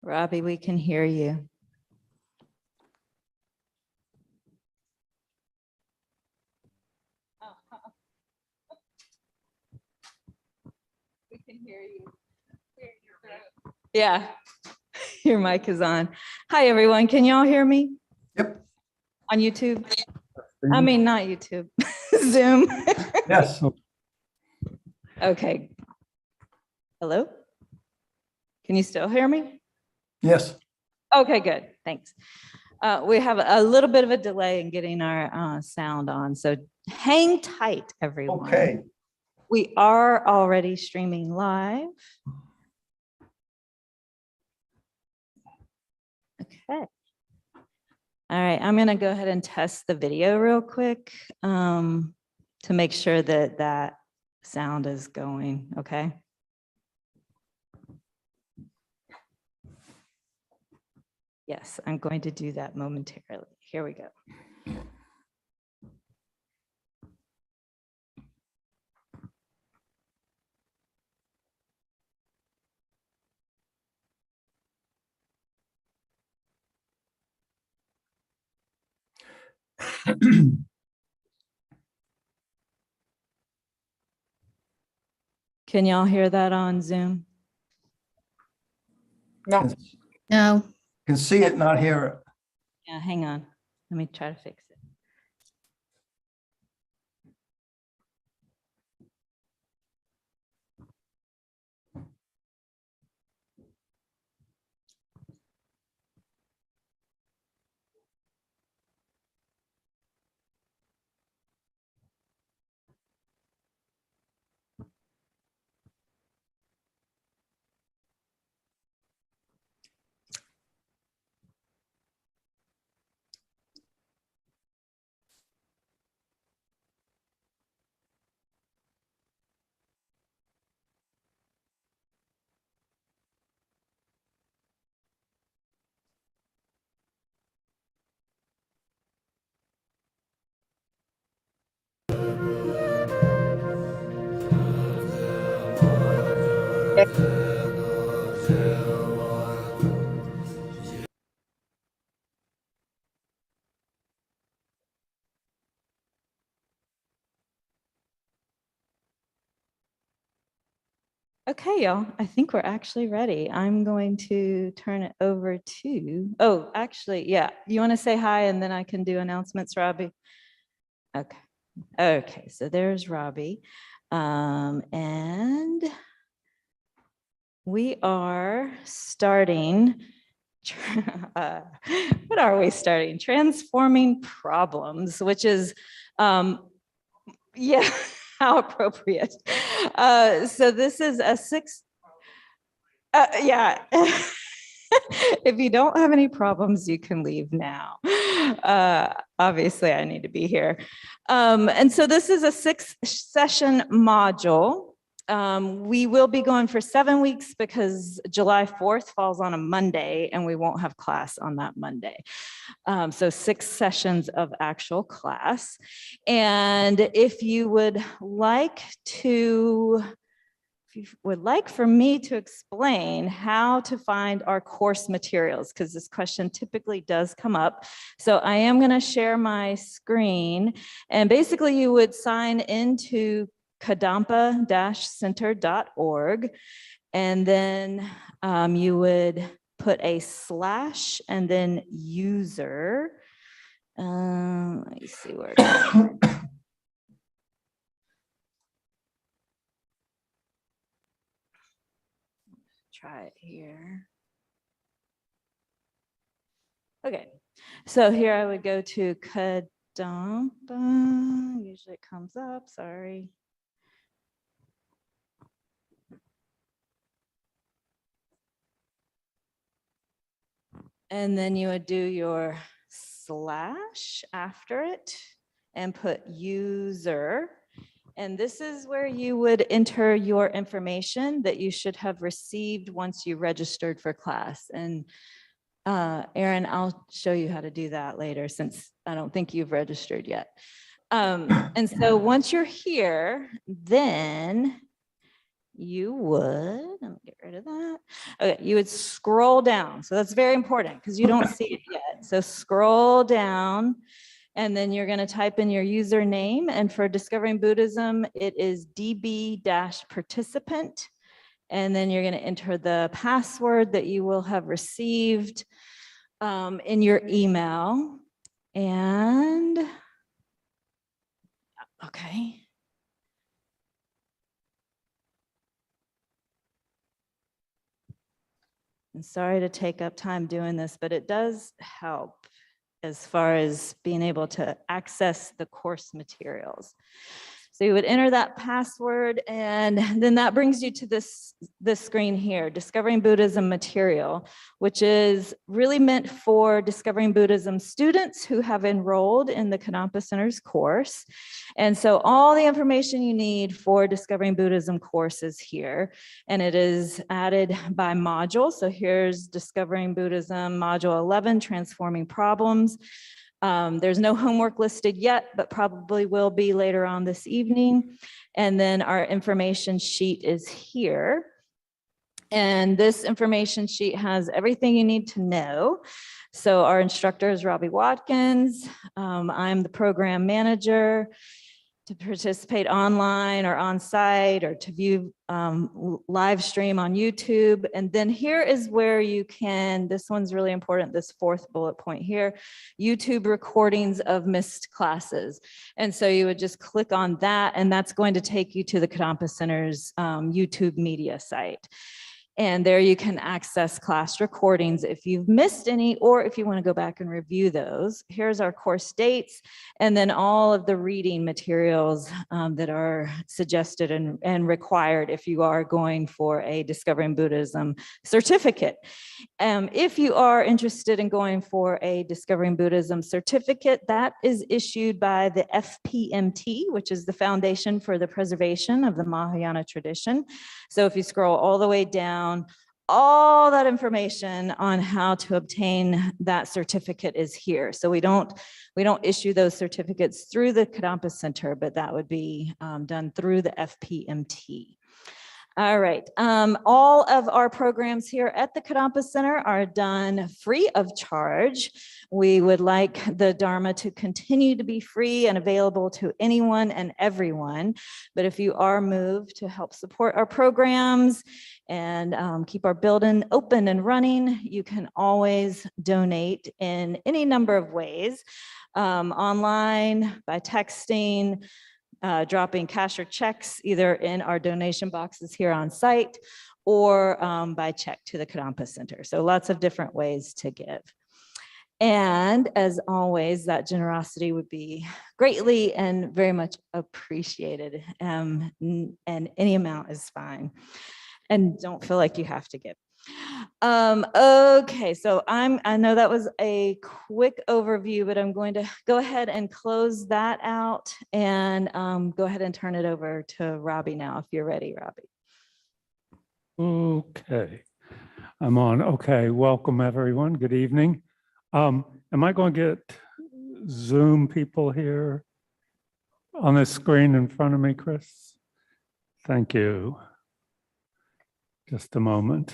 Robbie, we can hear you. We can hear you. Yeah, your mic is on. Hi, everyone. Can y'all hear me? Yep. On YouTube? I mean, not YouTube, Zoom. Yes. Okay. Hello? Can you still hear me? Yes. Okay, good. Thanks. We have a little bit of a delay in getting our sound on, so hang tight, everyone. Okay. We are already streaming live. Okay. All right, I'm going to go ahead and test the video real quick to make sure that that sound is going, okay? Yes, I'm going to do that momentarily. Here we go. Can y'all hear that on Zoom? No. No. Can see it, not hear it. Yeah, hang on. Let me try to fix it. Okay, y'all, I think we're actually ready. I'm going to turn it over to, oh, actually, yeah. You want to say hi and then I can do announcements, Robbie? Okay. Okay, so there's Robbie. And we are starting, what are we starting? Transforming problems, which is, yeah, how appropriate. So this is a yeah. If you don't have any problems, you can leave now. Obviously, I need to be here. And so this is a 6-session module. We will be going for 7 weeks because July 4th falls on a Monday and we won't have class on that Monday. So 6 sessions of actual class. And if you would like for me to explain how to find our course materials, because this question typically does come up. So I am going to share my screen, and basically you would sign into kadampa-center.org, and then you would put a / and then user. Let me see where it is. Try it here. Okay, so here I would go to Kadampa. Usually it comes up, sorry. And then you would do your / after it and put user. And this is where you would enter your information that you should have received once you registered for class. And Aaron, I'll show you how to do that later since I don't think you've registered yet. And so once you're here, then you would, let me get rid of that. Okay, you would scroll down. So that's very important because you don't see it yet. So scroll down and then you're going to type in your username. And for Discovering Buddhism, it is db-participant. And then you're going to enter the password that you will have received in your email. And okay. And sorry to take up time doing this, but it does help as far as being able to access the course materials. So you would enter that password, and then that brings you to this screen here, Discovering Buddhism material, which is really meant for Discovering Buddhism students who have enrolled in the Kadampa Center's course. And so all the information you need for Discovering Buddhism course is here, and it is added by module. So here's Discovering Buddhism, Module 11, Transforming Problems. There's no homework listed yet, but probably will be later on this evening. And then our information sheet is here. And this information sheet has everything you need to know. So our instructor is Robbie Watkins. I'm the program manager. To participate online or on site or to view live stream on YouTube. And then here is where you can, this one's really important, this fourth bullet point here, YouTube recordings of missed classes. And so you would just click on that and that's going to take you to the Kadampa Center's YouTube media site. And there you can access class recordings if you've missed any, or if you want to go back and review those. Here's our course dates, and then all of the reading materials that are suggested and required if you are going for a Discovering Buddhism certificate. If you are interested in going for a Discovering Buddhism certificate, that is issued by the FPMT, which is the Foundation for the Preservation of the Mahayana Tradition. So if you scroll all the way down, all that information on how to obtain that certificate is here. So we don't issue those certificates through the Kadampa Center, but that would be done through the FPMT. All right, all of our programs here at the Kadampa Center are done free of charge. We would like the Dharma to continue to be free and available to anyone and everyone. But if you are moved to help support our programs and keep our building open and running, you can always donate in any number of ways, online, by texting, dropping cash or checks either in our donation boxes here on site or by check to the Kadampa Center. So lots of different ways to give. And as always, that generosity would be greatly and very much appreciated. And any amount is fine. And don't feel like you have to give. Okay, so I know that was a quick overview, but I'm going to go ahead and close that out and go ahead and turn it over to Robbie now, if you're ready, Robbie. Okay, I'm on. Okay, welcome everyone. Good evening. Am I going to get Zoom people here on the screen in front of me, Chris? Thank you. Just a moment.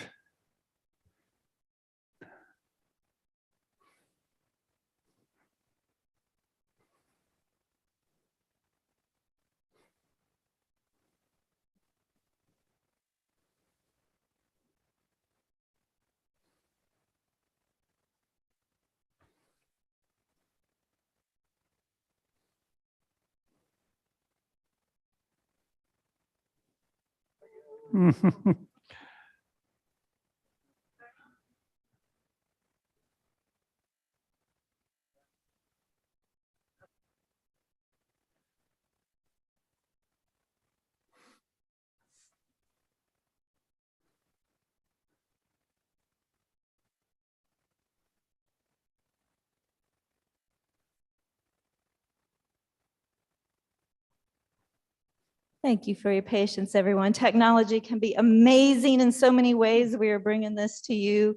Thank you for your patience, everyone. Technology can be amazing in so many ways. We are bringing this to you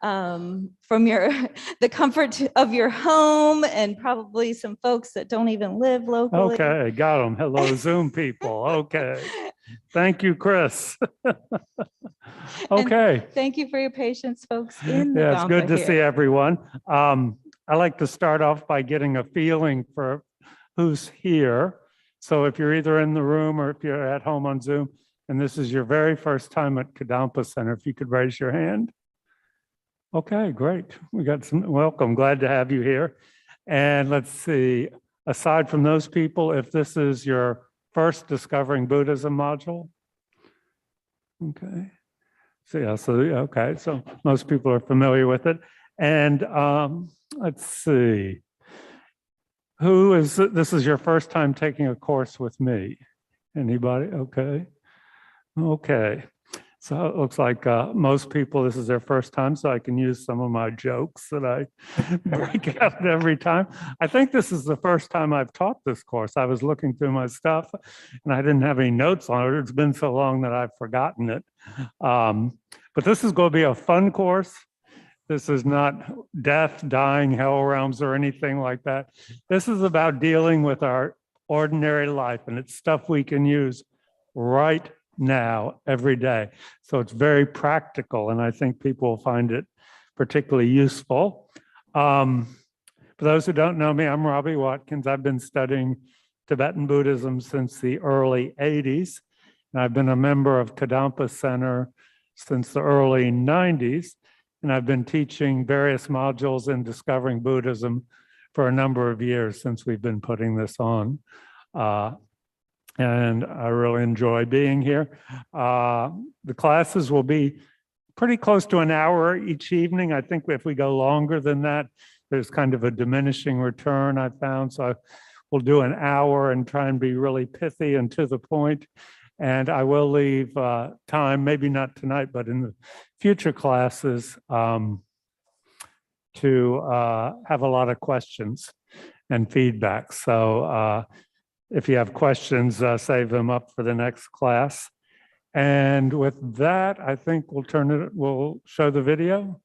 from the comfort of your home, and probably some folks that don't even live locally. Okay, got them. Hello, Zoom people. Okay. Thank you, Chris. Okay. Thank you for your patience, folks in the Yeah, it's good Kadampa to here. see everyone. I like to start off by getting a feeling for who's here. So if you're either in the room or if you're at home on Zoom, and this is your very first time at Kadampa Center, if you could raise your hand. Okay, great. We got some, welcome. Glad to have you here. And let's see, aside from those people, if this is your first Discovering Buddhism module. Okay. So yeah, okay, so most people are familiar with it. And let's see, this is your first time taking a course with me? Anybody? Okay. Okay. So it looks like most people, this is their first time, so I can use some of my jokes that I break out every time. I think this is the first time I've taught this course. I was looking through my stuff and I didn't have any notes on it. It's been so long that I've forgotten it. But this is going to be a fun course. This is not death, dying, hell realms, or anything like that. This is about dealing with our ordinary life, and it's stuff we can use right now, every day. So it's very practical, and I think people will find it particularly useful. For those who don't know me, I'm Robbie Watkins. I've been studying Tibetan Buddhism since the early 80s, and I've been a member of Kadampa Center since the early 90s, and I've been teaching various modules in Discovering Buddhism for a number of years since we've been putting this on. And I really enjoy being here. The classes will be pretty close to an hour each evening. I think if we go longer than that, there's kind of a diminishing return, I found. So we'll do an hour and try and be really pithy and to the point. And I will leave time, maybe not tonight, but in the future classes, to have a lot of questions and feedback. So if you have questions, save them up for the next class. And with that, I think we'll show the video.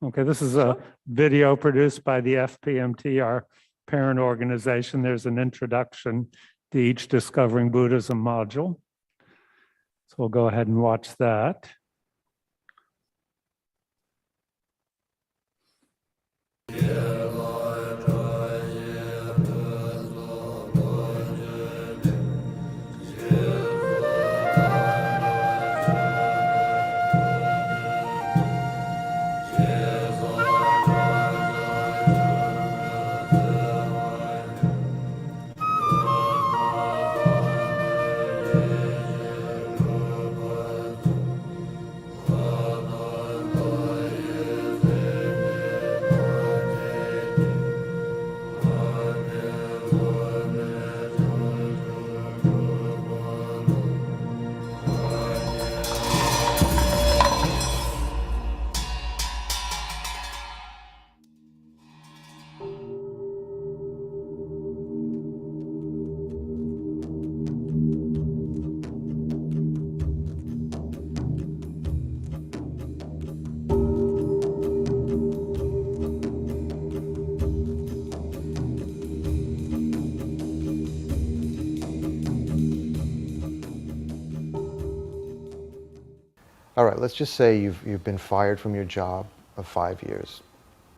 Okay, this is a video produced by the FPMT, our parent organization. There's an introduction to each Discovering Buddhism module. So we'll go ahead and watch that. All right, let's just say you've been fired from your job of 5 years,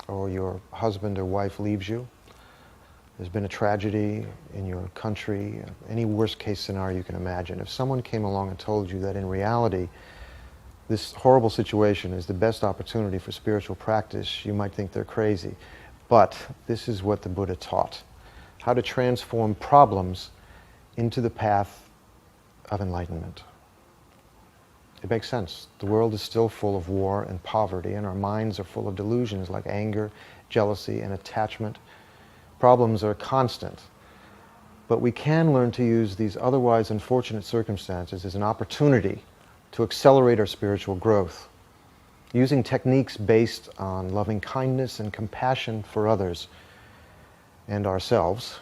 or your husband or wife leaves you. There's been a tragedy in your country, any worst case scenario you can imagine. If someone came along and told you that in reality, this horrible situation is the best opportunity for spiritual practice, you might think they're crazy. But this is what the Buddha taught: how to transform problems into the path of enlightenment. It makes sense. The world is still full of war and poverty, and our minds are full of delusions like anger, jealousy, and attachment. Problems are constant. But we can learn to use these otherwise unfortunate circumstances as an opportunity to accelerate our spiritual growth, using techniques based on loving kindness and compassion for others and ourselves.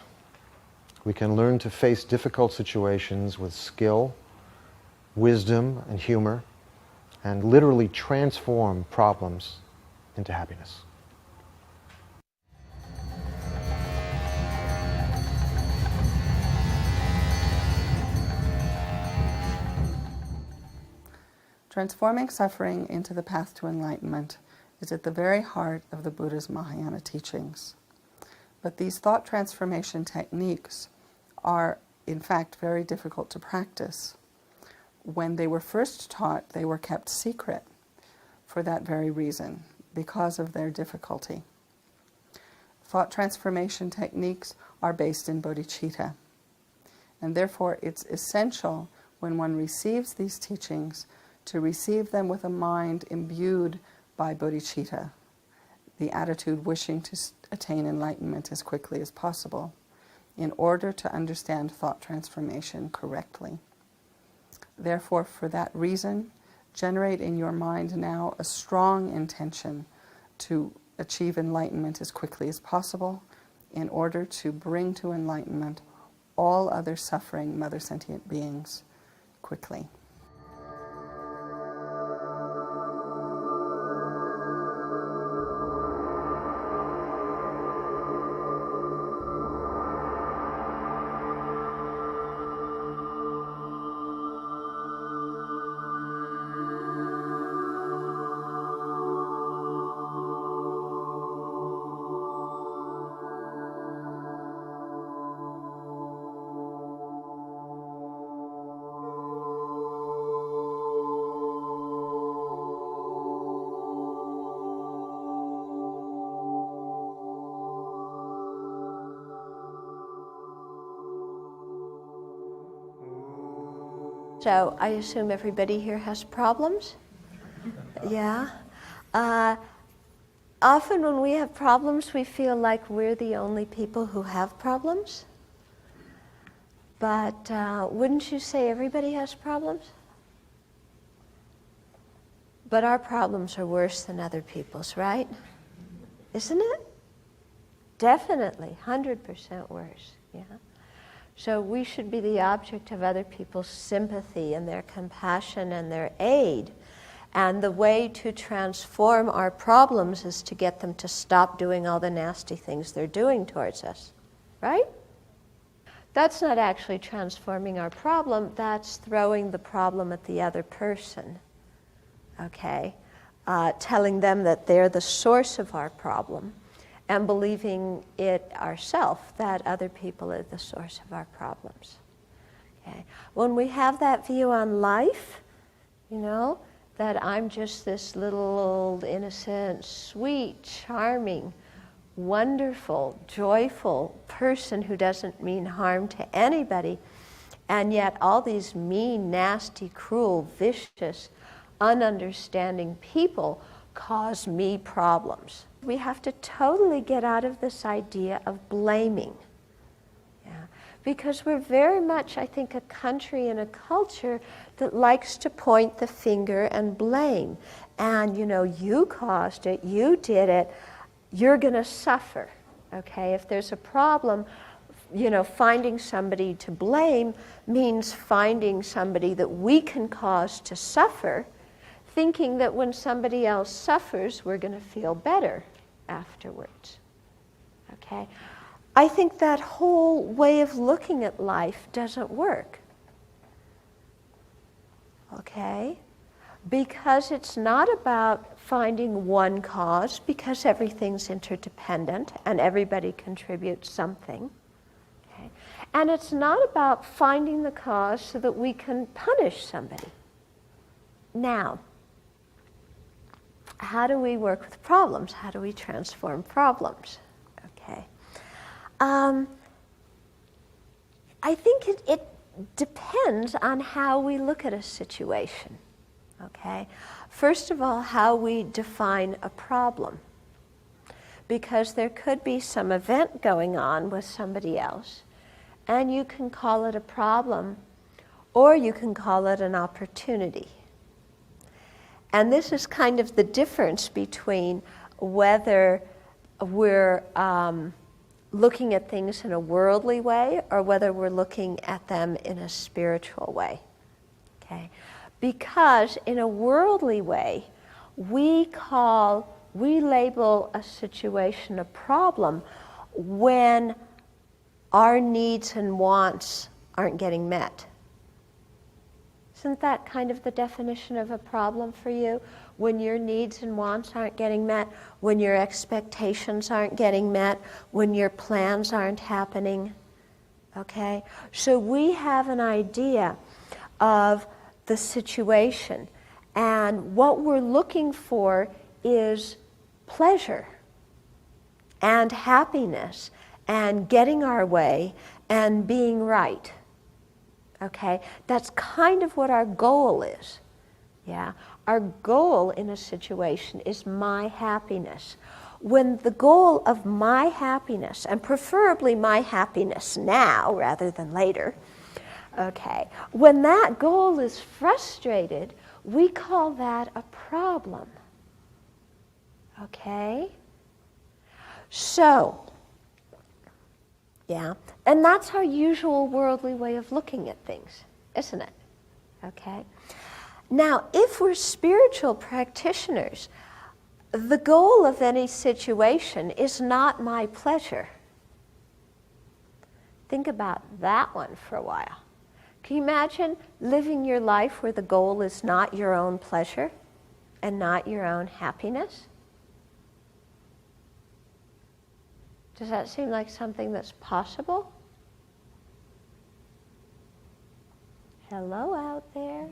We can learn to face difficult situations with skill, wisdom, and humor, and literally transform problems into happiness. Transforming suffering into the path to enlightenment is at the very heart of the Buddha's Mahayana teachings. But these thought transformation techniques are, in fact, very difficult to practice. When they were first taught, they were kept secret for that very reason, because of their difficulty. Thought transformation techniques are based in bodhicitta, and therefore it's essential when one receives these teachings to receive them with a mind imbued by bodhicitta, the attitude wishing to attain enlightenment as quickly as possible, in order to understand thought transformation correctly. Therefore, for that reason, generate in your mind now a strong intention to achieve enlightenment as quickly as possible in order to bring to enlightenment all other suffering mother sentient beings quickly. So I assume everybody here has problems? Yeah. Often when we have problems, we feel like we're the only people who have problems. But wouldn't you say everybody has problems? But our problems are worse than other people's, right? Isn't it? Definitely, 100% worse, yeah. So we should be the object of other people's sympathy and their compassion and their aid. And the way to transform our problems is to get them to stop doing all the nasty things they're doing towards us, right? That's not actually transforming our problem, that's throwing the problem at the other person, okay? Telling them that they're the source of our problem, and believing it ourselves, that other people are the source of our problems. Okay? When we have that view on life, you know, that I'm just this little old innocent, sweet, charming, wonderful, joyful person who doesn't mean harm to anybody, and yet all these mean, nasty, cruel, vicious, ununderstanding people cause me problems. We have to totally get out of this idea of blaming. Yeah. Because we're very much, I think, a country and a culture that likes to point the finger and blame. And, you know, you caused it, you did it, you're going to suffer. Okay? If there's a problem, you know, finding somebody to blame means finding somebody that we can cause to suffer, thinking that when somebody else suffers, we're going to feel better afterwards. Okay? I think that whole way of looking at life doesn't work. Okay? Because it's not about finding one cause, because everything's interdependent and everybody contributes something. Okay? And it's not about finding the cause so that we can punish somebody. Now, how do we work with problems? How do we transform problems? Okay. I think it depends on how we look at a situation. Okay. First of all, how we define a problem. Because there could be some event going on with somebody else, and you can call it a problem, or you can call it an opportunity. And this is kind of the difference between whether we're looking at things in a worldly way or whether we're looking at them in a spiritual way. Okay? Because in a worldly way, we label a situation a problem when our needs and wants aren't getting met. Isn't that kind of the definition of a problem for you? When your needs and wants aren't getting met, when your expectations aren't getting met, when your plans aren't happening. Okay? So we have an idea of the situation, and what we're looking for is pleasure and happiness and getting our way and being right. Okay? That's kind of what our goal is. Yeah? Our goal in a situation is my happiness. When the goal of my happiness, and preferably my happiness now rather than later, okay, when that goal is frustrated, we call that a problem. Okay? So, yeah, and that's our usual worldly way of looking at things, isn't it? Okay? Now, if we're spiritual practitioners, the goal of any situation is not my pleasure. Think about that one for a while. Can you imagine living your life where the goal is not your own pleasure and not your own happiness? Does that seem like something that's possible? Hello out there.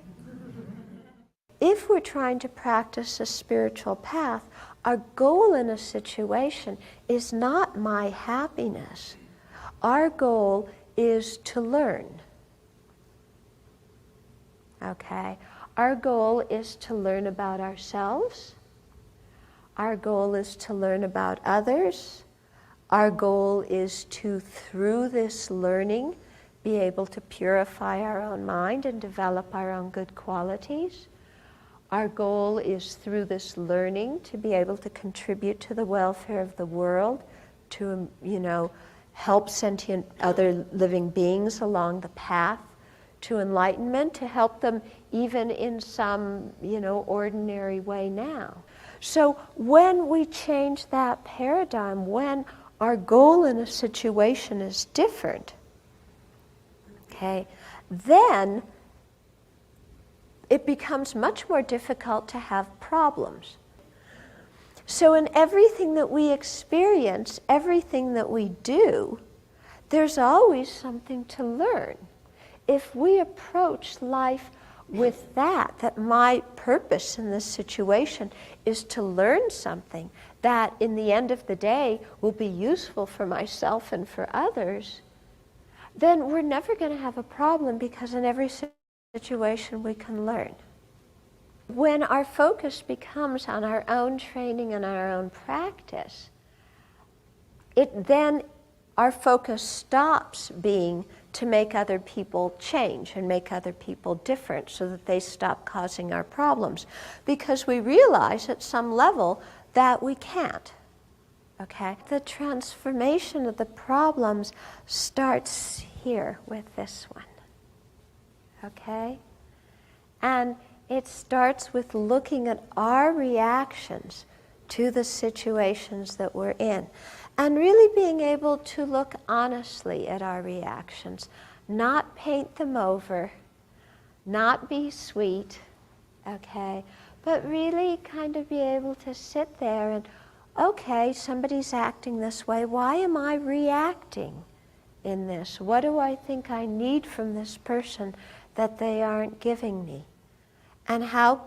If we're trying to practice a spiritual path, our goal in a situation is not my happiness. Our goal is to learn. Okay? Our goal is to learn about ourselves. Our goal is to learn about others. Our goal is to, through this learning, be able to purify our own mind and develop our own good qualities. Our goal is, through this learning, to be able to contribute to the welfare of the world, to, help sentient other living beings along the path to enlightenment, to help them even in some, ordinary way now. So when we change that paradigm, when our goal in a situation is different, okay, then it becomes much more difficult to have problems. So in everything that we experience, everything that we do, there's always something to learn. If we approach life with that my purpose in this situation is to learn something that in the end of the day will be useful for myself and for others, then we're never going to have a problem, because in every situation we can learn. When our focus becomes on our own training and our own practice, then our focus stops being to make other people change and make other people different so that they stop causing our problems, because we realize at some level that we can't. Okay? The transformation of the problems starts here with this one. Okay? And it starts with looking at our reactions to the situations that we're in, and really being able to look honestly at our reactions, not paint them over, not be sweet, okay, but really kind of be able to sit there and, okay, somebody's acting this way, why am I reacting in this? What do I think I need from this person that they aren't giving me? And how,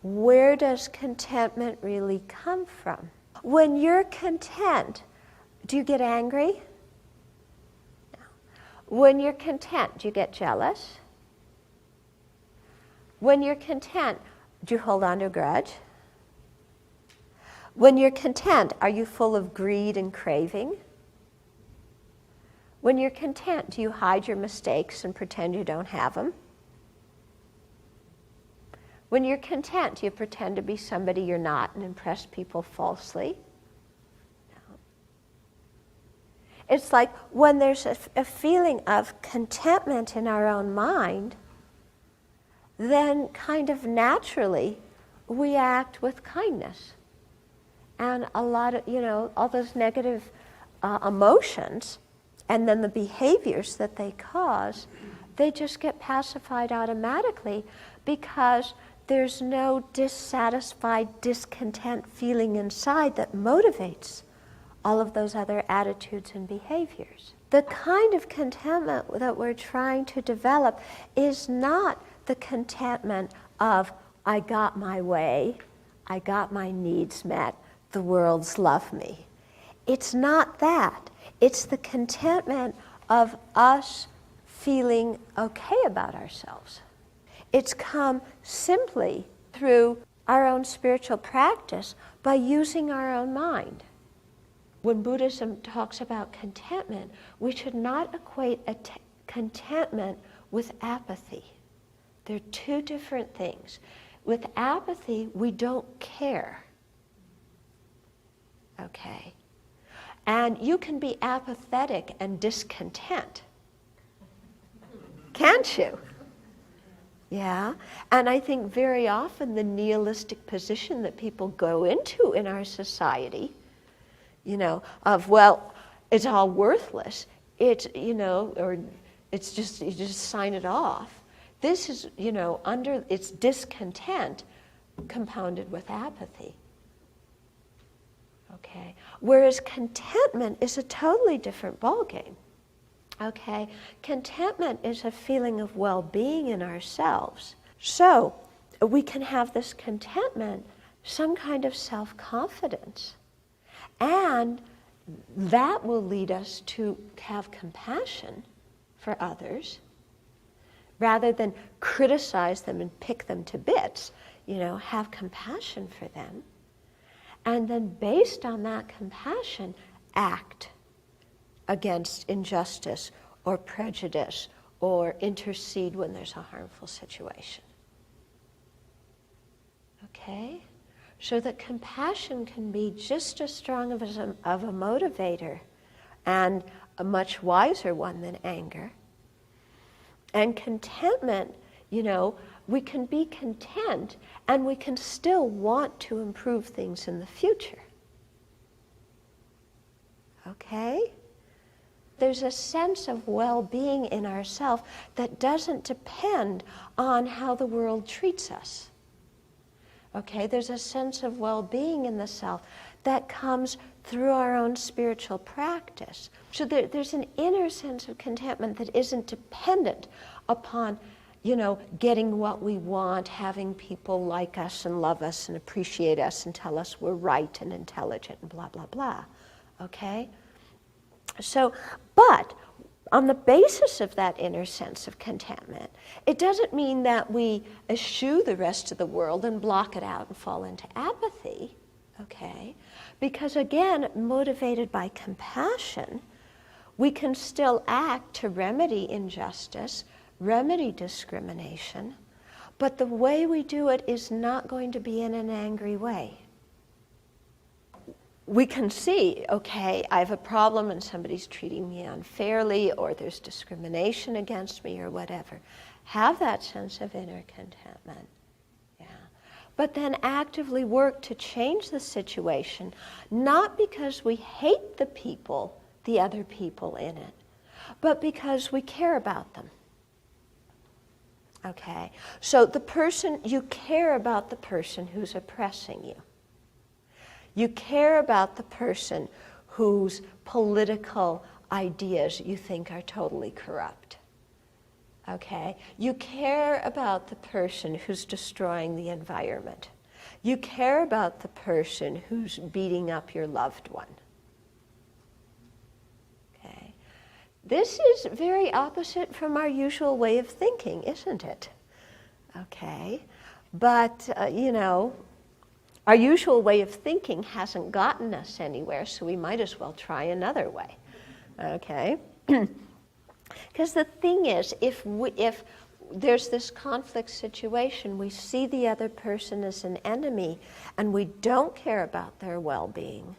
where does contentment really come from? When you're content, do you get angry? No. When you're content, do you get jealous? When you're content, do you hold on to a grudge? When you're content, are you full of greed and craving? When you're content, do you hide your mistakes and pretend you don't have them? When you're content, do you pretend to be somebody you're not and impress people falsely? No. It's like when there's a feeling of contentment in our own mind, then kind of naturally we act with kindness. And a lot of, all those negative emotions and then the behaviors that they cause, they just get pacified automatically because there's no dissatisfied, discontent feeling inside that motivates all of those other attitudes and behaviors. The kind of contentment that we're trying to develop is not the contentment of, I got my way, I got my needs met, the world's love me. It's not that. It's the contentment of us feeling okay about ourselves. It's come simply through our own spiritual practice by using our own mind. When Buddhism talks about contentment, we should not equate contentment with apathy. They're two different things. With apathy, we don't care. Okay? And you can be apathetic and discontent. Can't you? Yeah? And I think very often the nihilistic position that people go into in our society, of, well, it's all worthless, or it's just, you just sign it off. This is, it's discontent compounded with apathy. Okay? Whereas contentment is a totally different ballgame. Okay? Contentment is a feeling of well-being in ourselves. So, we can have this contentment, some kind of self-confidence. And that will lead us to have compassion for others, rather than criticize them and pick them to bits, have compassion for them. And then based on that compassion, act against injustice or prejudice or intercede when there's a harmful situation. Okay? So that compassion can be just as strong of a motivator and a much wiser one than anger. And contentment, we can be content and we can still want to improve things in the future. Okay? There's a sense of well-being in ourselves that doesn't depend on how the world treats us. Okay? There's a sense of well-being in the self that comes through our own spiritual practice. So there's an inner sense of contentment that isn't dependent upon getting what we want, having people like us and love us and appreciate us and tell us we're right and intelligent and blah, blah, blah. Okay? So, but on the basis of that inner sense of contentment, it doesn't mean that we eschew the rest of the world and block it out and fall into apathy. Okay? Because again, motivated by compassion, we can still act to remedy injustice, remedy discrimination, but the way we do it is not going to be in an angry way. We can see, okay, I have a problem and somebody's treating me unfairly or there's discrimination against me or whatever. Have that sense of inner contentment. Yeah. But then actively work to change the situation, not because we hate the other people in it, but because we care about them. Okay, so you care about the person who's oppressing you. You care about the person whose political ideas you think are totally corrupt. Okay, you care about the person who's destroying the environment. You care about the person who's beating up your loved one. Okay. This is very opposite from our usual way of thinking, isn't it? Okay. But, our usual way of thinking hasn't gotten us anywhere, so we might as well try another way. Okay? Because the thing is, if there's this conflict situation, we see the other person as an enemy, and we don't care about their well-being,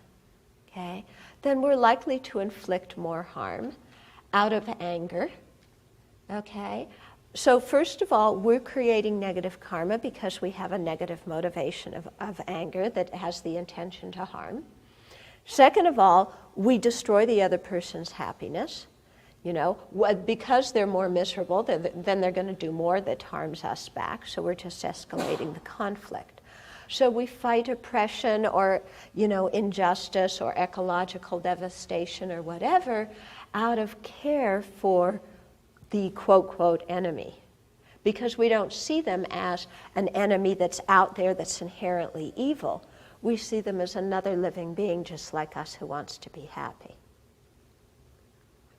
okay, then we're likely to inflict more harm out of anger, okay? So first of all, we're creating negative karma because we have a negative motivation of anger that has the intention to harm. Second of all, we destroy the other person's happiness. You know, because they're more miserable, then they're going to do more that harms us back. So we're just escalating the conflict. So we fight oppression or, you know, injustice or ecological devastation or whatever out of care for the quote, quote, enemy. Because we don't see them as an enemy that's out there that's inherently evil. We see them as another living being just like us who wants to be happy.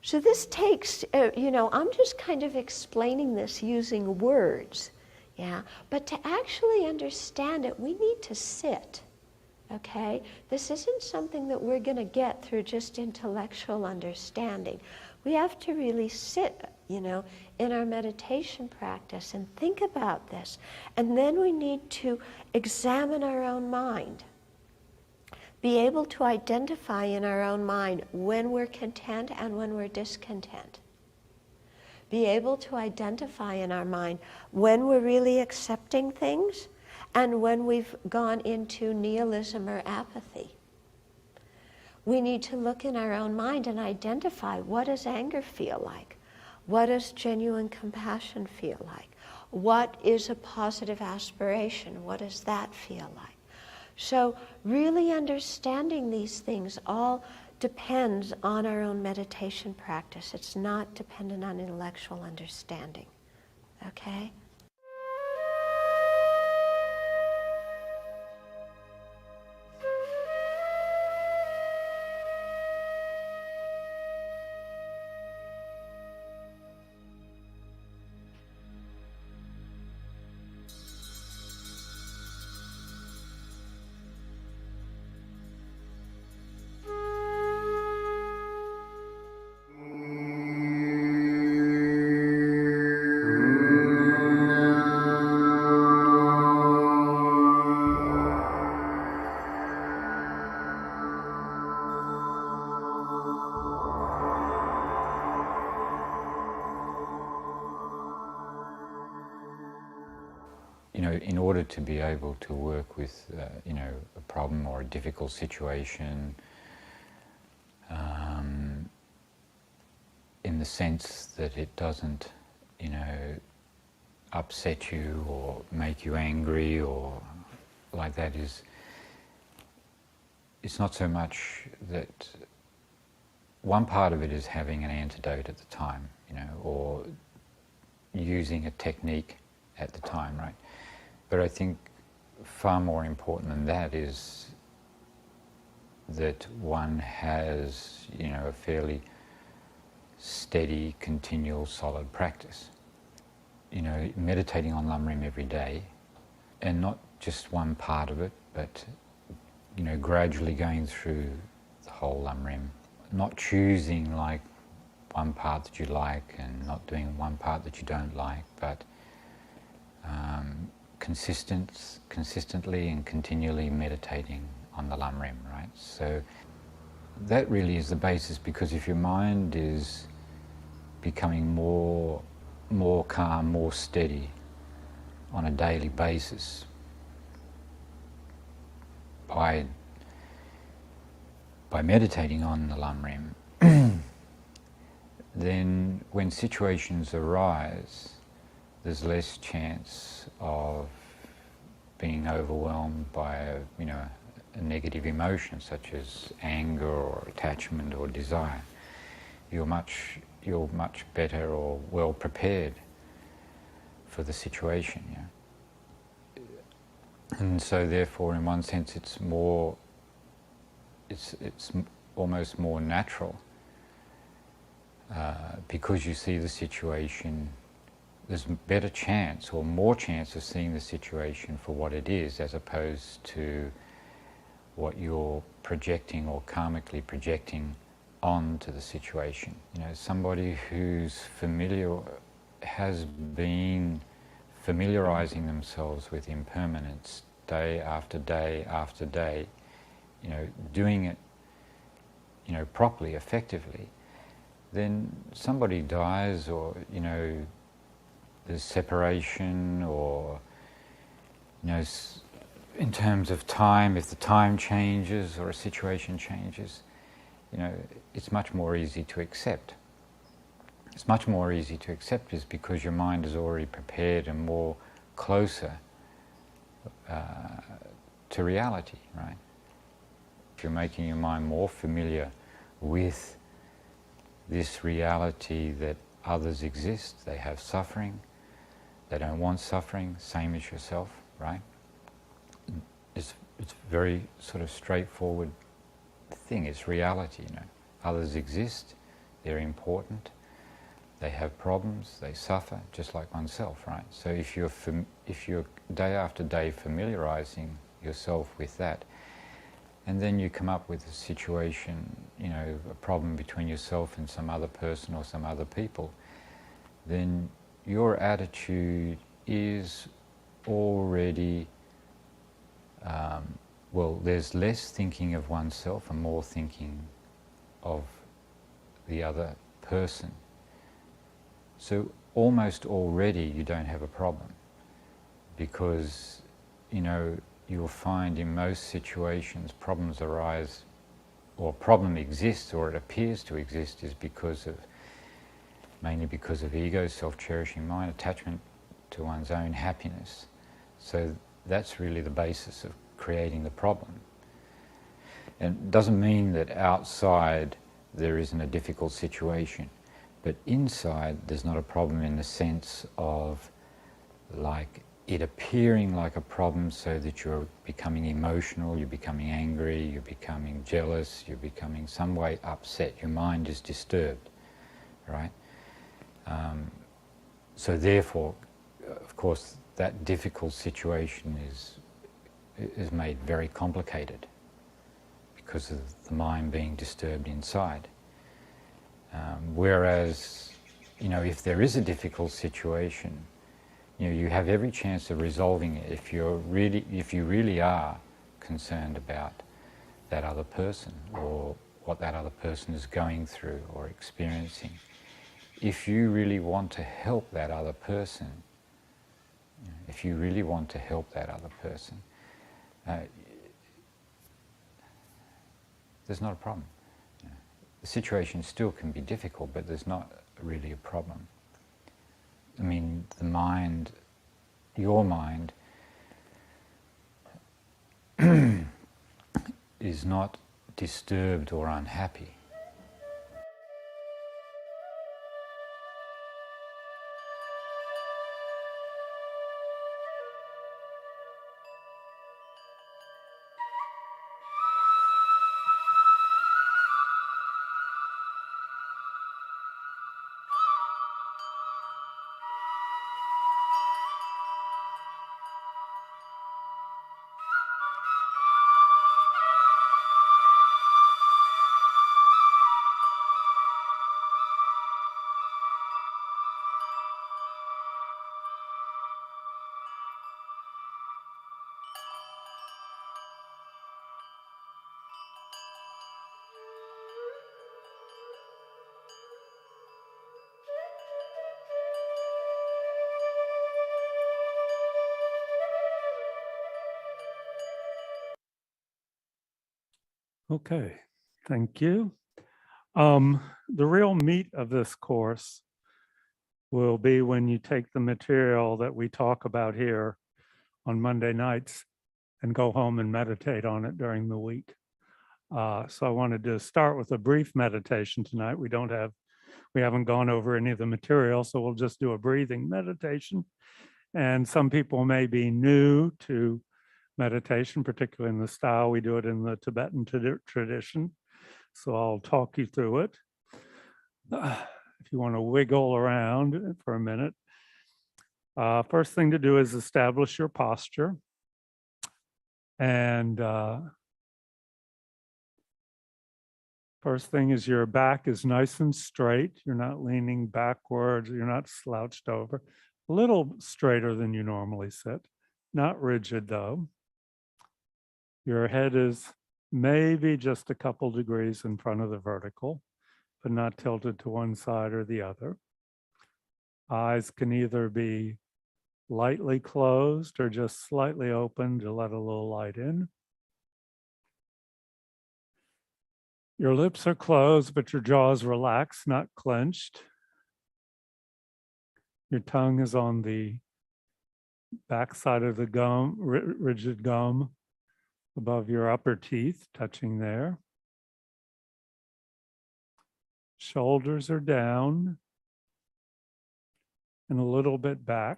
So this takes, you know, I'm just kind of explaining this using words, yeah? But to actually understand it, we need to sit, okay? This isn't something that we're going to get through just intellectual understanding. We have to really sit, you know, in our meditation practice and think about this. And then we need to examine our own mind. Be able to identify in our own mind when we're content and when we're discontent. Be able to identify in our mind when we're really accepting things and when we've gone into nihilism or apathy. We need to look in our own mind and identify, what does anger feel like? What does genuine compassion feel like? What is a positive aspiration? What does that feel like? So really understanding these things all depends on our own meditation practice. It's not dependent on intellectual understanding. Okay? You know, in order to be able to work with, you know, a problem or a difficult situation, in the sense that it doesn't, you know, upset you or make you angry or like that, it's not so much that one part of it is having an antidote at the time, you know, or using a technique at the time, right? But I think far more important than that is that one has, you know, a fairly steady, continual, solid practice. You know, meditating on Lamrim every day, and not just one part of it, but, you know, gradually going through the whole Lamrim, not choosing like one part that you like and not doing one part that you don't like, but consistently and continually meditating on the Lamrim, right? So that really is the basis, because if your mind is becoming more calm, more steady on a daily basis by meditating on the Lamrim, then when situations arise, there's less chance of being overwhelmed by a negative emotion such as anger or attachment or desire. You're much better or well prepared for the situation. Yeah? And so therefore, in one sense, it's almost more natural because you see the situation. There's better chance or more chance of seeing the situation for what it is, as opposed to what you're projecting or karmically projecting onto the situation. You know, somebody who's has been familiarizing themselves with impermanence day after day after day, you know, doing it properly, effectively, then somebody dies, or there's separation, or in terms of time, if the time changes or a situation changes, it's much more easy to accept. It's much more easy to accept is because your mind is already prepared and more closer to reality, right? If you're making your mind more familiar with this reality that others exist, they have suffering, they don't want suffering, same as yourself, right? It's very sort of straightforward thing. It's reality, Others exist, they're important, they have problems, they suffer, just like oneself, right? So if you're day after day familiarizing yourself with that, and then you come up with a situation, a problem between yourself and some other person or some other people, then your attitude is already, there's less thinking of oneself and more thinking of the other person. So almost already you don't have a problem, because, you'll find in most situations problems arise, or problem exists, or it appears to exist, is mainly because of ego, self-cherishing mind, attachment to one's own happiness. So that's really the basis of creating the problem. And it doesn't mean that outside there isn't a difficult situation, but inside there's not a problem in the sense of like it appearing like a problem, so that you're becoming emotional, you're becoming angry, you're becoming jealous, you're becoming some way upset. Your mind is disturbed, right? So therefore, of course, that difficult situation is made very complicated because of the mind being disturbed inside. Whereas, if there is a difficult situation, you have every chance of resolving it if you really are concerned about that other person, or what that other person is going through or experiencing. If you really want to help that other person, there's not a problem. The situation still can be difficult, but there's not really a problem. I mean, your mind is not disturbed or unhappy. Okay, thank you. The real meat of this course will be when you take the material that we talk about here on Monday nights and go home and meditate on it during the week. So I wanted to start with a brief meditation tonight. We haven't gone over any of the material, so we'll just do a breathing meditation. And some people may be new to meditation, particularly in the style we do it in the Tibetan tradition. So I'll talk you through it. If you want to wiggle around for a minute. First thing to do is establish your posture. And first thing is your back is nice and straight. You're not leaning backwards. You're not slouched over. A little straighter than you normally sit. Not rigid though. Your head is maybe just a couple degrees in front of the vertical, but not tilted to one side or the other. Eyes can either be lightly closed or just slightly open to let a little light in. Your lips are closed, but your jaw is relaxed, not clenched. Your tongue is on the backside of the gum, rigid gum above your upper teeth, touching there. Shoulders are down and a little bit back.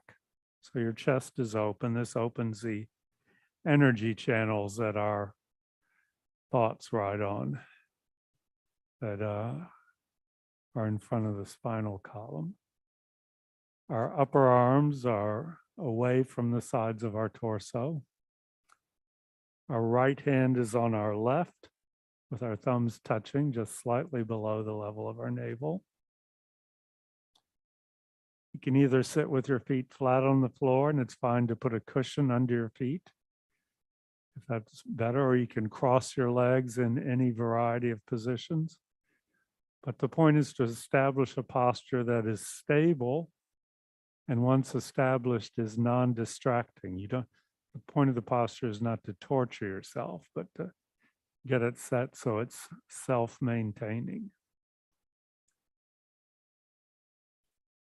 So your chest is open. This opens the energy channels that our thoughts ride on, that are in front of the spinal column. Our upper arms are away from the sides of our torso. Our right hand is on our left with our thumbs touching just slightly below the level of our navel. You can either sit with your feet flat on the floor, and it's fine to put a cushion under your feet if that's better, or you can cross your legs in any variety of positions. But the point is to establish a posture that is stable, and once established is non-distracting. The point of the posture is not to torture yourself, but to get it set so it's self-maintaining.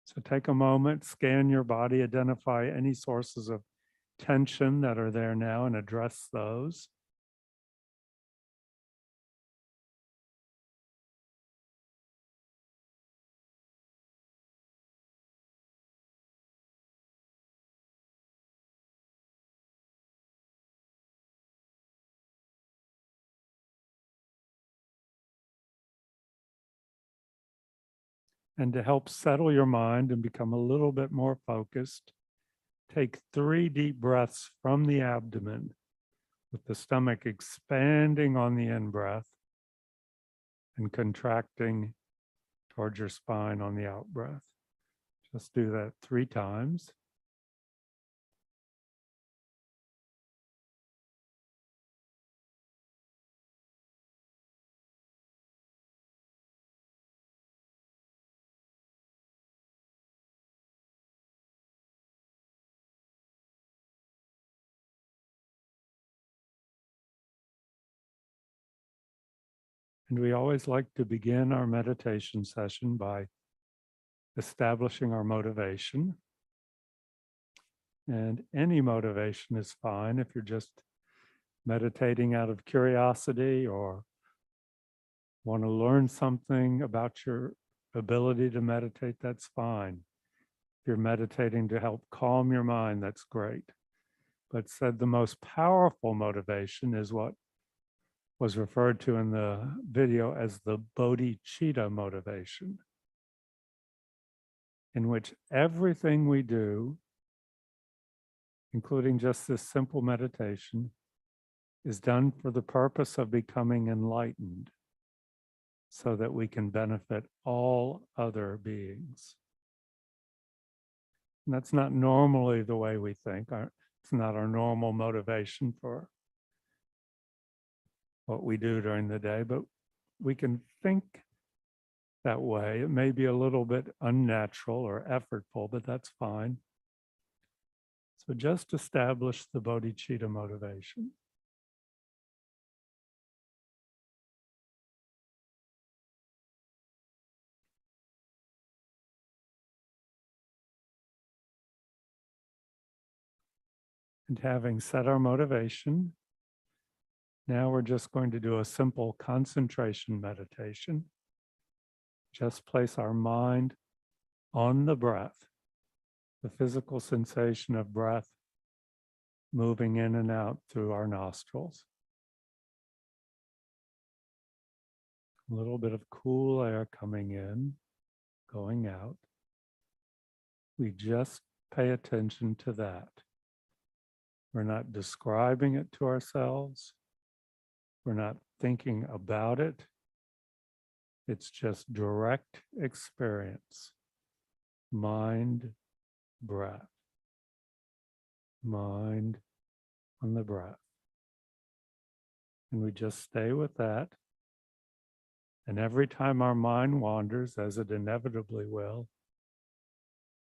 So take a moment, scan your body, identify any sources of tension that are there now and address those. And to help settle your mind and become a little bit more focused, take 3 deep breaths from the abdomen with the stomach expanding on the in-breath and contracting towards your spine on the out-breath. Just do that 3 times. And we always like to begin our meditation session by establishing our motivation. And any motivation is fine if you're just meditating out of curiosity or want to learn something about your ability to meditate, that's fine. If you're meditating to help calm your mind, that's great. But said the most powerful motivation is what was referred to in the video as the bodhicitta motivation, in which everything we do, including just this simple meditation, is done for the purpose of becoming enlightened so that we can benefit all other beings. And that's not normally the way we think. It's not our normal motivation for what we do during the day, but we can think that way. It may be a little bit unnatural or effortful, but that's fine. So just establish the bodhicitta motivation. And having set our motivation, now we're just going to do a simple concentration meditation. Just place our mind on the breath, the physical sensation of breath moving in and out through our nostrils. A little bit of cool air coming in, going out. We just pay attention to that. We're not describing it to ourselves. We're not thinking about it. It's just direct experience. Mind, breath. Mind on the breath. And we just stay with that. And every time our mind wanders, as it inevitably will,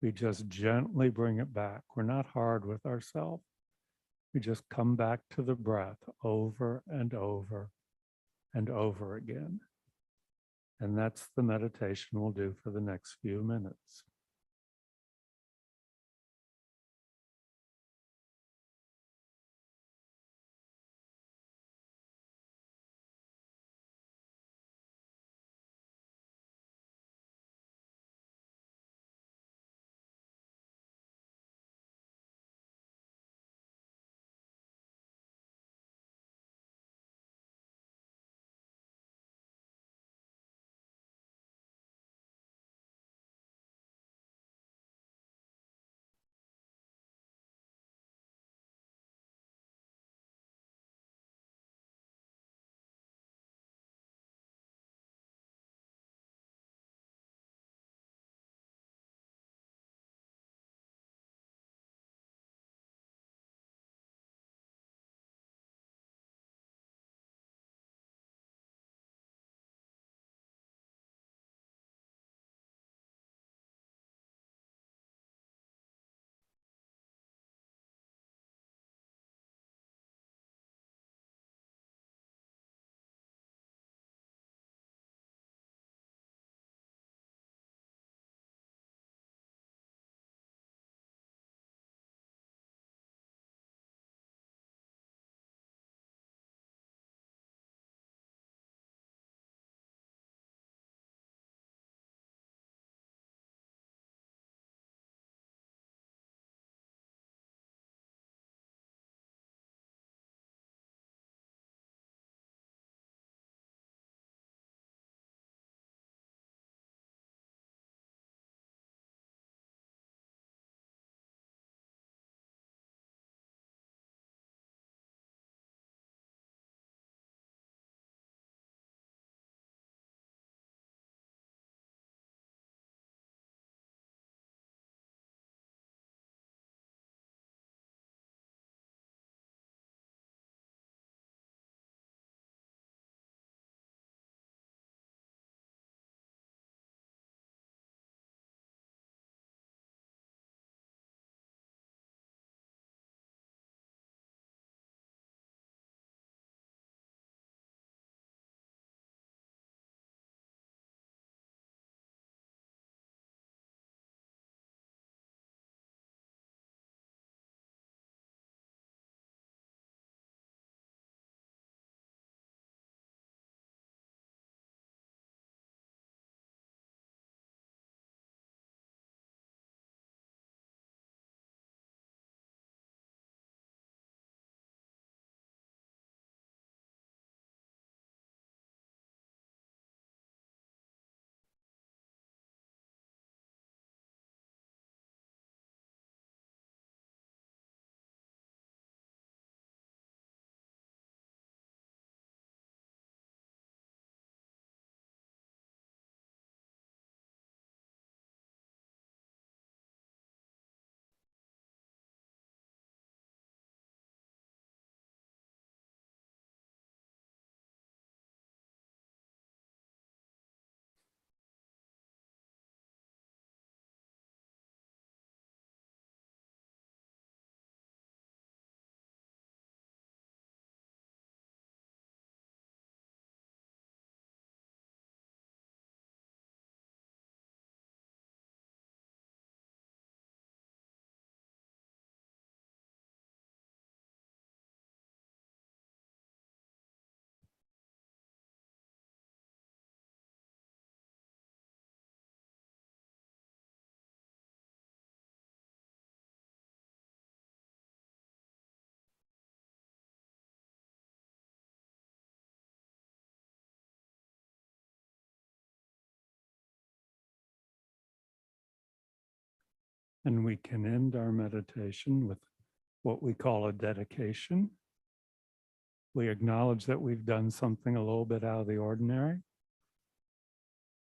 we just gently bring it back. We're not hard with ourselves. We just come back to the breath over and over and over again. And that's the meditation we'll do for the next few minutes. And we can end our meditation with what we call a dedication. We acknowledge that we've done something a little bit out of the ordinary.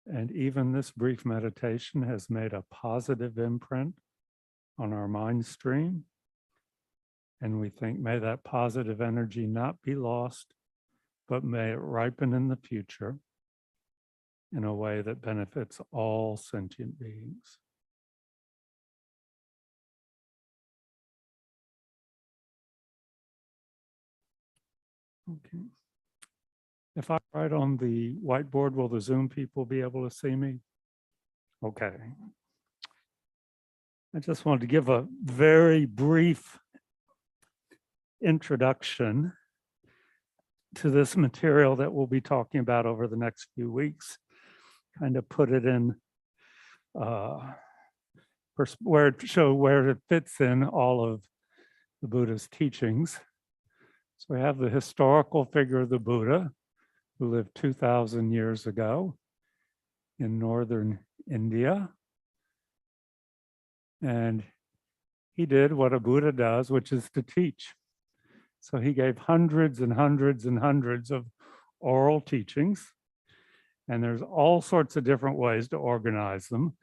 And even this brief meditation has made a positive imprint on our mind stream. And we think, may that positive energy not be lost but may it ripen in the future in a way that benefits all sentient beings. Okay. If I write on the whiteboard, will the Zoom people be able to see me? Okay. I just wanted to give a very brief introduction to this material that we'll be talking about over the next few weeks. Kind of put it in where it fits in all of the Buddha's teachings. So we have the historical figure of the Buddha, who lived 2,000 years ago in northern India. And he did what a Buddha does, which is to teach. So he gave hundreds and hundreds and hundreds of oral teachings. And there's all sorts of different ways to organize them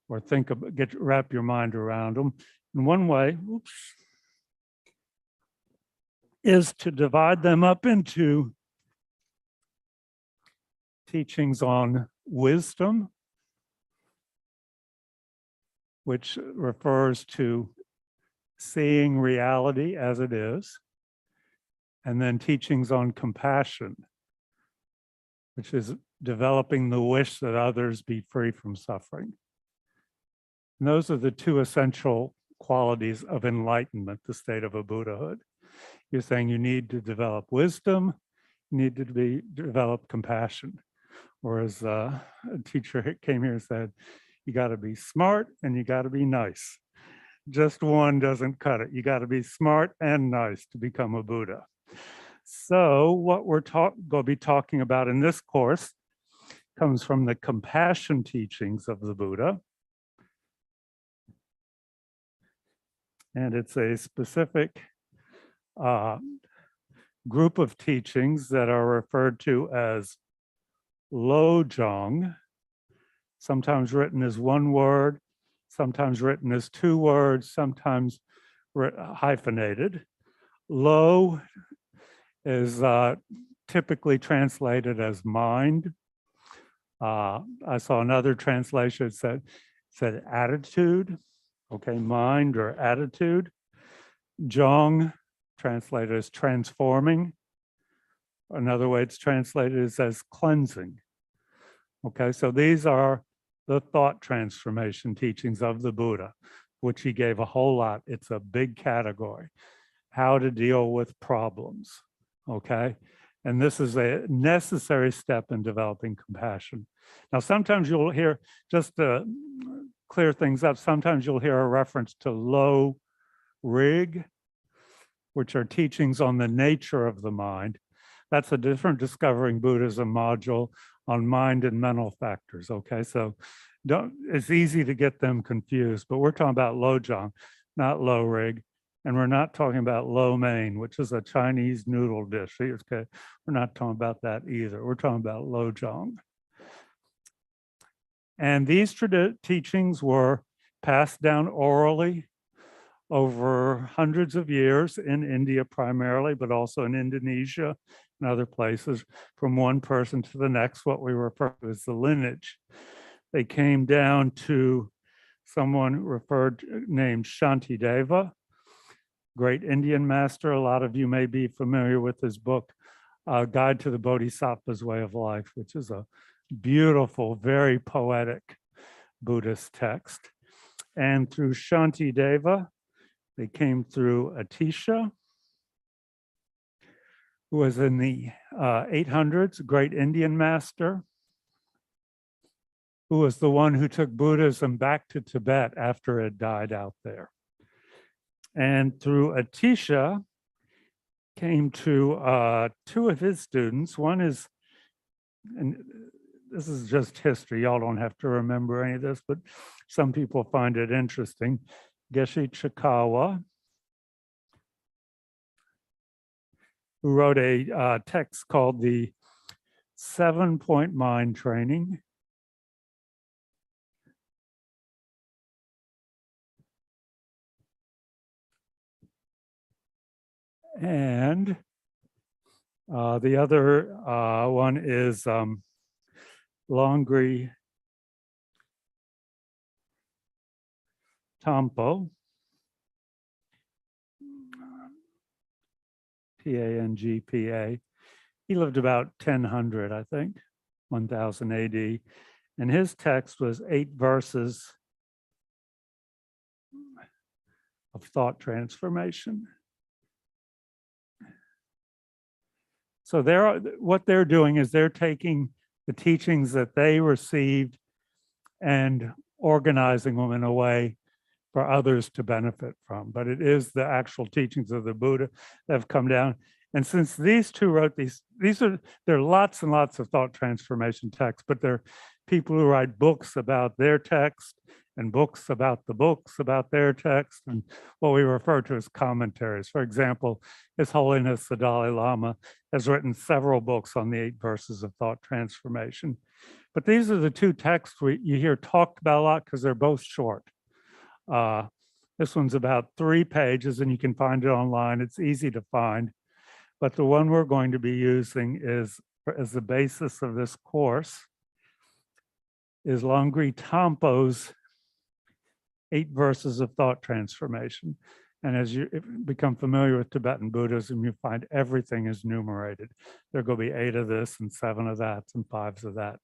or wrap your mind around them. And one way, is to divide them up into teachings on wisdom, which refers to seeing reality as it is, and then teachings on compassion, which is developing the wish that others be free from suffering. And those are the two essential qualities of enlightenment, the state of a Buddhahood. You're saying you need to develop wisdom, you need to develop compassion. Whereas a teacher came here and said, you got to be smart and you got to be nice. Just one doesn't cut it. You got to be smart and nice to become a Buddha. So what we're going to be talking about in this course comes from the compassion teachings of the Buddha. And it's a specific group of teachings that are referred to as Lojong, sometimes written as one word, sometimes written as two words, sometimes hyphenated. Lo is typically translated as mind. I saw another translation that said attitude, okay, mind or attitude. Jong, translated as transforming. Another way it's translated is as cleansing. Okay, so these are the thought transformation teachings of the Buddha, which he gave a whole lot. It's a big category. How to deal with problems, okay? And this is a necessary step in developing compassion. Now, sometimes you'll hear, just to clear things up, sometimes you'll hear a reference to Lo Rig, which are teachings on the nature of the mind. That's a different Discovering Buddhism module on mind and mental factors, okay? So it's easy to get them confused, but we're talking about Lojong, not Lo Rig. And we're not talking about lo mein, which is a Chinese noodle dish. Okay, we're not talking about that either. We're talking about Lojong. And these teachings were passed down orally over hundreds of years in India primarily, but also in Indonesia and other places, from one person to the next, what we refer to as the lineage. They came down to someone named Shantideva, great Indian master. A lot of you may be familiar with his book, Guide to the Bodhisattva's Way of Life, which is a beautiful, very poetic Buddhist text. And through Shantideva, they came through Atisha, who was in the 800s, great Indian master, who was the one who took Buddhism back to Tibet after it died out there. And through Atisha came to two of his students. One is, and this is just history, y'all don't have to remember any of this, but some people find it interesting. Geshe Chikawa, who wrote a text called the 7-Point Mind Training. And The other one is Longri Tampo, Tangpa. He lived about 1000, I think, 1000 AD. And his text was 8 verses of thought transformation. So what they're doing is they're taking the teachings that they received and organizing them in a way for others to benefit from. But it is the actual teachings of the Buddha that have come down. And since these two wrote there are lots and lots of thought transformation texts, but they're people who write books about their text and books about the books about their text, and what we refer to as commentaries. For example, His Holiness the Dalai Lama has written several books on the 8 verses of thought transformation. But these are the two texts you hear talked about a lot because they're both short. This one's about 3 pages, and you can find it online. It's easy to find. But the one we're going to be using is, as the basis of this course, is Longri Tampo's 8 verses of thought transformation. And as you become familiar with Tibetan Buddhism, you find everything is numerated. There are going to be 8 of this and 7 of that and 5 of that.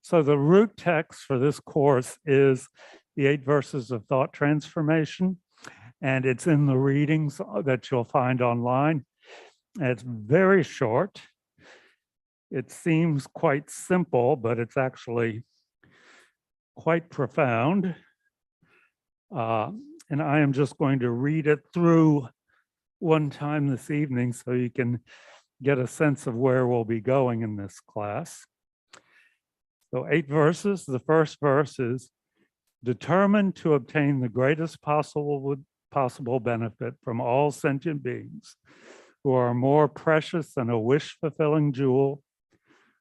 So the root text for this course is the 8 verses of thought transformation, and it's in the readings that you'll find online. And it's very short. It seems quite simple, but it's actually quite profound. And I am just going to read it through one time this evening so you can get a sense of where we'll be going in this class. So 8 verses. The first verse is, determined to obtain the greatest possible benefit from all sentient beings who are more precious than a wish-fulfilling jewel,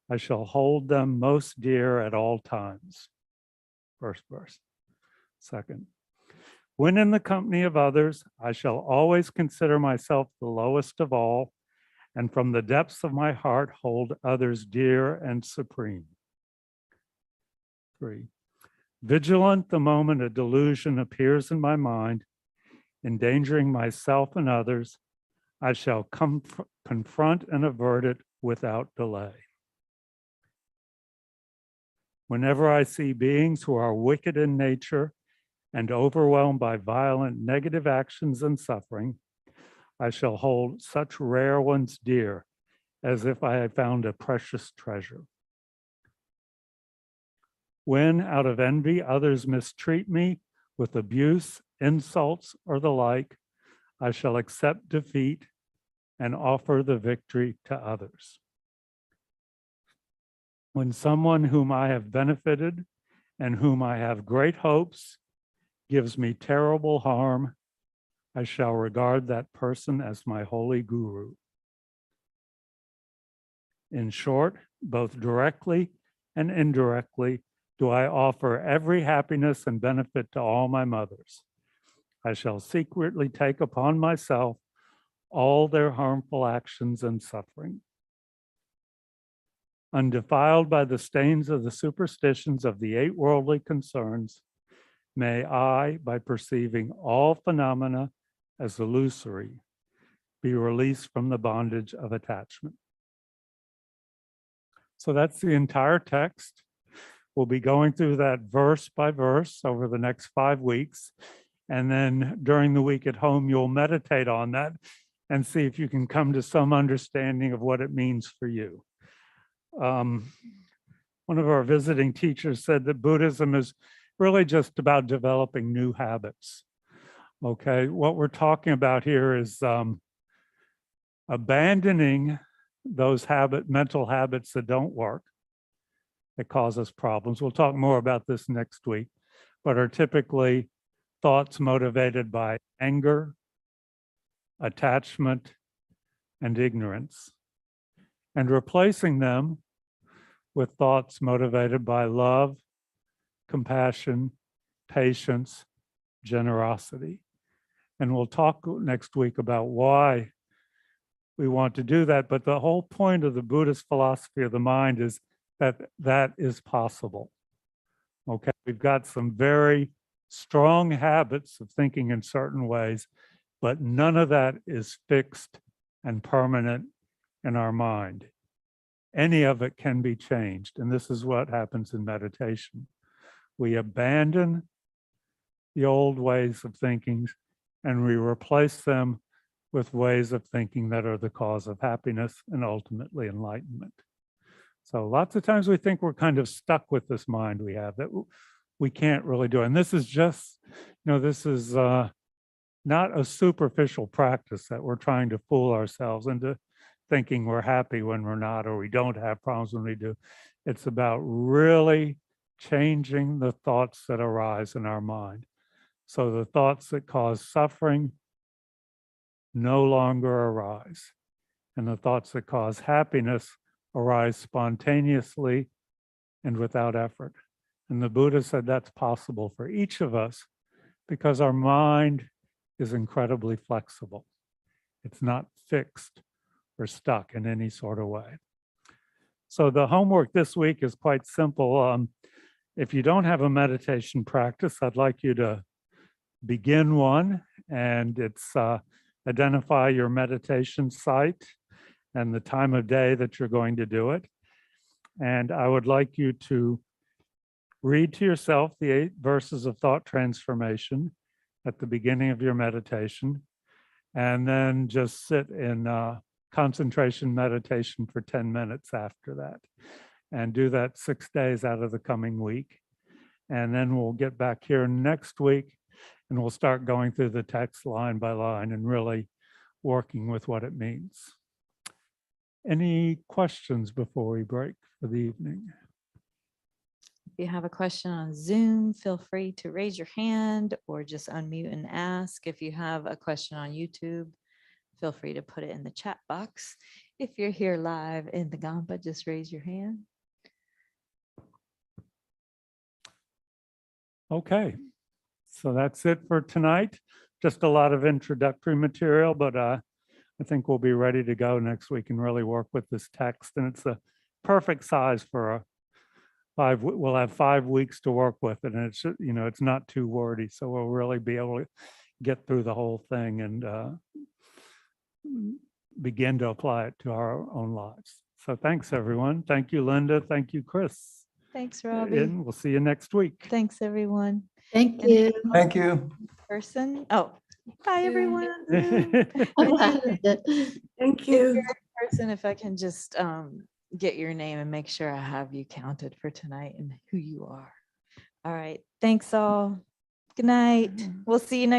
I shall hold them most dear at all times. First verse. Second, when in the company of others, I shall always consider myself the lowest of all, and from the depths of my heart hold others dear and supreme. 3, vigilant the moment a delusion appears in my mind, endangering myself and others, I shall confront and avert it without delay. Whenever I see beings who are wicked in nature and overwhelmed by violent negative actions and suffering, I shall hold such rare ones dear as if I had found a precious treasure. When, out of envy, others mistreat me with abuse, insults, or the like, I shall accept defeat and offer the victory to others. When someone whom I have benefited and whom I have great hopes gives me terrible harm, I shall regard that person as my holy guru. In short, both directly and indirectly, do I offer every happiness and benefit to all my mothers. I shall secretly take upon myself all their harmful actions and suffering. Undefiled by the stains of the superstitions of the 8 worldly concerns, may I, by perceiving all phenomena as illusory, be released from the bondage of attachment. So that's the entire text. We'll be going through that verse by verse over the next 5 weeks. And then during the week at home, you'll meditate on that and see if you can come to some understanding of what it means for you. One of our visiting teachers said that Buddhism is really just about developing new habits. Okay, what we're talking about here is abandoning those mental habits that don't work, that cause us problems. We'll talk more about this next week, but are typically thoughts motivated by anger, attachment, and ignorance, and replacing them with thoughts motivated by love, compassion, patience, generosity. And we'll talk next week about why we want to do that. But the whole point of the Buddhist philosophy of the mind is that that is possible. Okay, we've got some very strong habits of thinking in certain ways, but none of that is fixed and permanent in our mind. Any of it can be changed. And this is what happens in meditation. We abandon the old ways of thinking and we replace them with ways of thinking that are the cause of happiness and ultimately enlightenment. So lots of times we think we're kind of stuck with this mind we have that we can't really do. And this is just, this is not a superficial practice that we're trying to fool ourselves into thinking we're happy when we're not, or we don't have problems when we do. It's about really changing the thoughts that arise in our mind. So the thoughts that cause suffering no longer arise. And the thoughts that cause happiness arise spontaneously and without effort. And the Buddha said that's possible for each of us because our mind is incredibly flexible. It's not fixed or stuck in any sort of way. So the homework this week is quite simple. If you don't have a meditation practice, I'd like you to begin one, and it's identify your meditation site and the time of day that you're going to do it. And I would like you to read to yourself the 8 verses of thought transformation at the beginning of your meditation, and then just sit in concentration meditation for 10 minutes after that, and do that 6 days out of the coming week. And then we'll get back here next week and we'll start going through the text line by line and really working with what it means. Any questions before we break for the evening? If you have a question on Zoom, feel free to raise your hand or just unmute and ask. If you have a question on YouTube, feel free to put it in the chat box. If you're here live in the Kadampa, just raise your hand. Okay, so that's it for tonight. Just a lot of introductory material, but I think we'll be ready to go next week and really work with this text. And it's the perfect size for we'll have 5 weeks to work with it, and it's, it's not too wordy, so we'll really be able to get through the whole thing and begin to apply it to our own lives. So thanks, everyone. Thank you, Linda. Thank you, Chris. Thanks, Robbie. And we'll see you next week. Thanks, everyone. Thank Any you. Thank you. person? Oh, bye, everyone. Thank If you're in person, if I can just get your name and make sure I have you counted for tonight and who you are. All right. Thanks all. Good night. We'll see you next